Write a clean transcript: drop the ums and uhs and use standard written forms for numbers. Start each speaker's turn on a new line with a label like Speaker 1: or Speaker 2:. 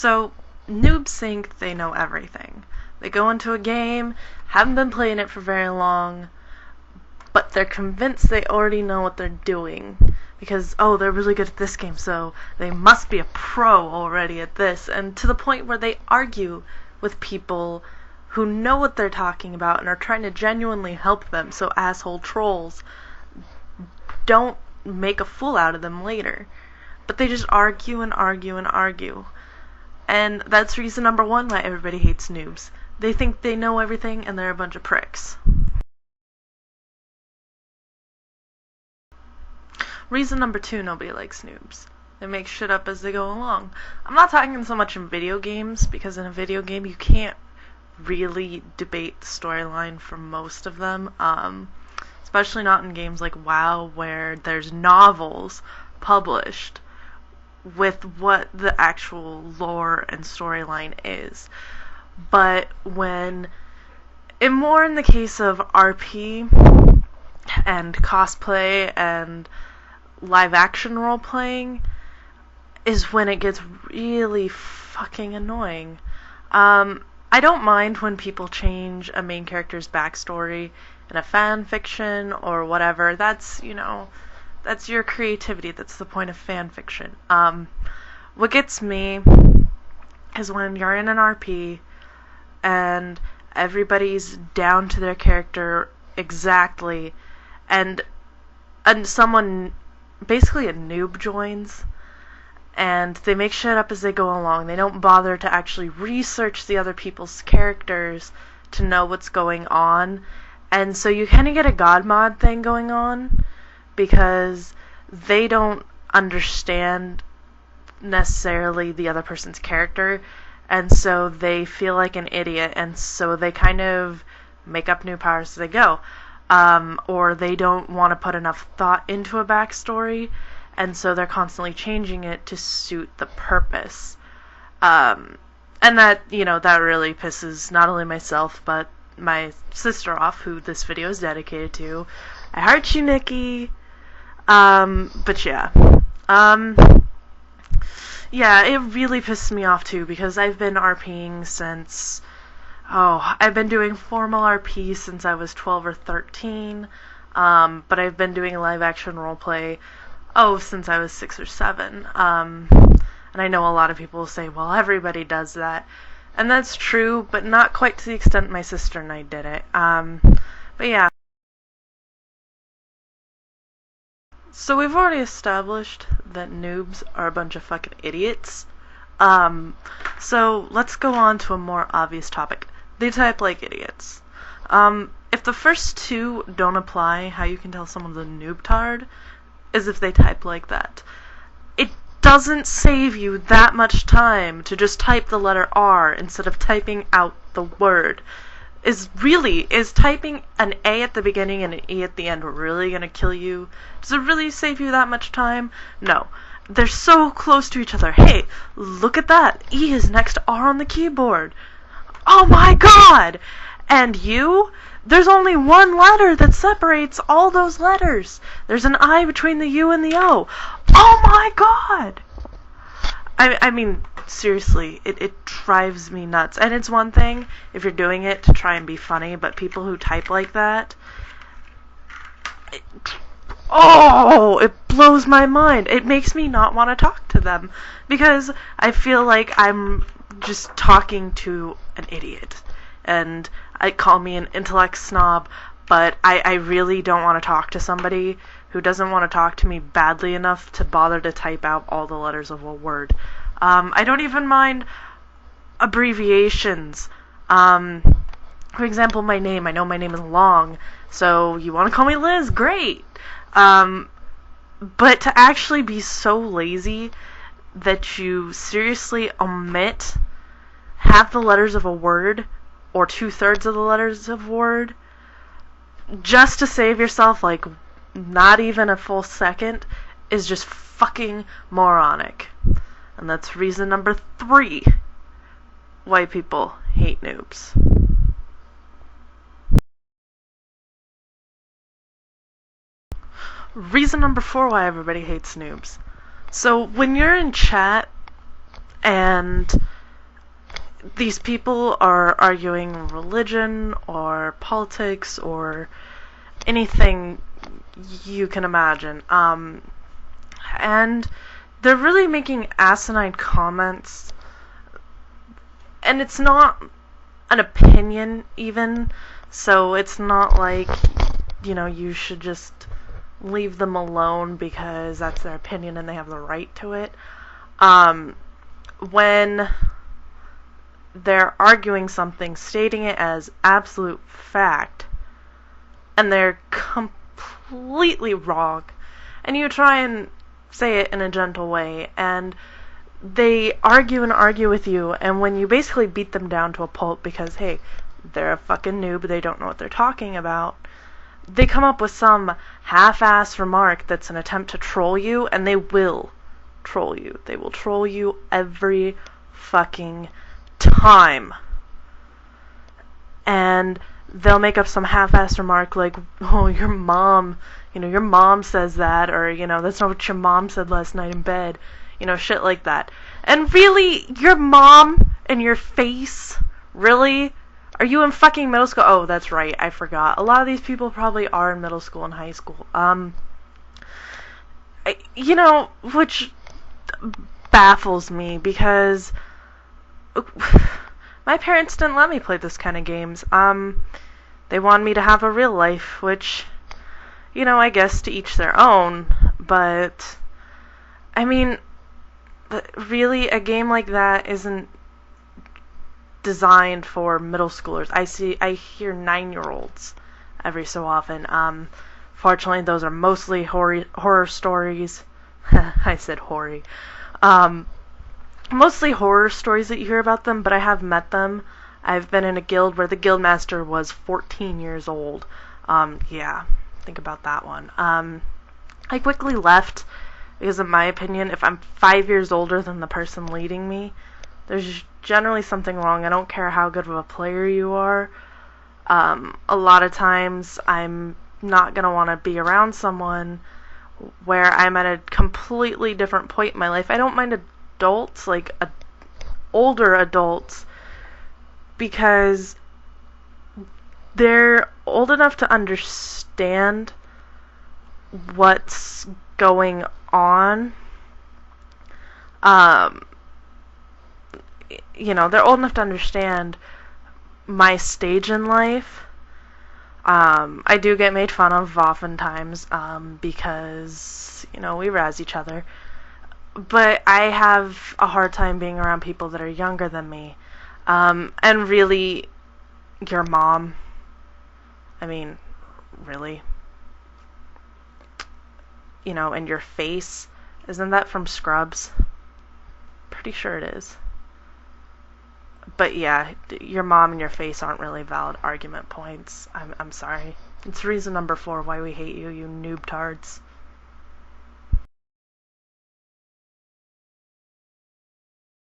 Speaker 1: So, noobs think they know everything. They go into a game, haven't been playing it for very long, but they're convinced they already know what they're doing. Because, oh, they're really good at this game, so they must be a pro already at this. And to the point where they argue with people who know what they're talking about and are trying to genuinely help them, so asshole trolls don't make a fool out of them later. But they just argue and argue and argue. And that's reason number one why everybody hates noobs. They think they know everything and they're a bunch of pricks. Reason number two nobody likes noobs. They make shit up as they go along. I'm not talking so much in video games, because in a video game you can't really debate the storyline for most of them. Especially not in games like WoW, where there's novels published with what the actual lore and storyline is. But more in the case of RP and cosplay and live action role playing, is when it gets really fucking annoying. I don't mind when people change a main character's backstory in a fan fiction or whatever. That's your creativity. That's the point of fan fiction. What gets me is when you're in an RP and everybody's down to their character exactly, and someone, basically a noob, joins, and they make shit up as they go along. They don't bother to actually research the other people's characters to know what's going on. And so you kind of get a god mod thing going on, because they don't understand necessarily the other person's character, and so they feel like an idiot, and so they kind of make up new powers as they go. Or they don't want to put enough thought into a backstory, and so they're constantly changing it to suit the purpose. And that really pisses not only myself, but my sister off, who this video is dedicated to. I heart you, Nikki. But yeah. Yeah, it really pisses me off too, because I've been RPing since... I've been doing formal RP since I was 12 or 13, but I've been doing live action roleplay, since I was 6 or 7, and I know a lot of people will say, well, everybody does that, and that's true, but not quite to the extent my sister and I did it. But yeah. So we've already established that noobs are a bunch of fucking idiots. So let's go on to a more obvious topic. They type like idiots. If the first two don't apply, how you can tell someone's a noobtard is if they type like that. It doesn't save you that much time to just type the letter R instead of typing out the word. Is typing an A at the beginning and an E at the end really gonna kill you? Does it really save you that much time? No. They're so close to each other. Hey, look at that. E is next to R on the keyboard. Oh my god! And U? There's only one letter that separates all those letters. There's an I between the U and the O. Oh my god! I mean, seriously, it drives me nuts. And it's one thing if you're doing it to try and be funny, but people who type like that, it blows my mind. It makes me not want to talk to them, because I feel like I'm just talking to an idiot. And call me an intellect snob, but I really don't want to talk to somebody who doesn't want to talk to me badly enough to bother to type out all the letters of a word. I don't even mind abbreviations. For example, my name. I know my name is long, so you want to call me Liz? Great! But to actually be so lazy that you seriously omit half the letters of a word, or 2/3 of the letters of a word, just to save yourself, like, not even a full second, is just fucking moronic. And that's reason number 3 why people hate noobs. Reason number 4 why everybody hates noobs. So when you're in chat and these people are arguing religion or politics or anything you can imagine. And they're really making asinine comments, and it's not an opinion even, so it's not like, you should just leave them alone because that's their opinion and they have the right to it. When they're arguing something, stating it as absolute fact, and they're completely wrong, and you try and say it in a gentle way, and they argue and argue with you, and when you basically beat them down to a pulp because, hey, they're a fucking noob, they don't know what they're talking about, they come up with some half-ass remark that's an attempt to troll you, and they will troll you. They will troll you every fucking time. And they'll make up some half-assed remark like, oh, your mom says that, or, that's not what your mom said last night in bed, shit like that. And really, your mom and your face, really? Are you in fucking middle school? Oh, that's right, I forgot. A lot of these people probably are in middle school and high school. Which baffles me because my parents didn't let me play this kind of games. They wanted me to have a real life, which, I guess to each their own, but, I mean, really, a game like that isn't designed for middle schoolers. I hear 9-year-olds every so often. Fortunately, those are mostly horror stories. I said hoary. Mostly horror stories that you hear about them, but I have met them. I've been in a guild where the guildmaster was 14 years old. Yeah, think about that one. I quickly left because, in my opinion, if I'm 5 years older than the person leading me, there's generally something wrong. I don't care how good of a player you are. A lot of times I'm not going to want to be around someone where I'm at a completely different point in my life. I don't mind adults, like older adults, because they're old enough to understand what's going on. They're old enough to understand my stage in life. I do get made fun of oftentimes, because, we razz each other. But I have a hard time being around people that are younger than me. And really, your mom. I mean, really? And your face. Isn't that from Scrubs? Pretty sure it is. But yeah, your mom and your face aren't really valid argument points. I'm sorry. It's reason number 4 why we hate you, you noobtards.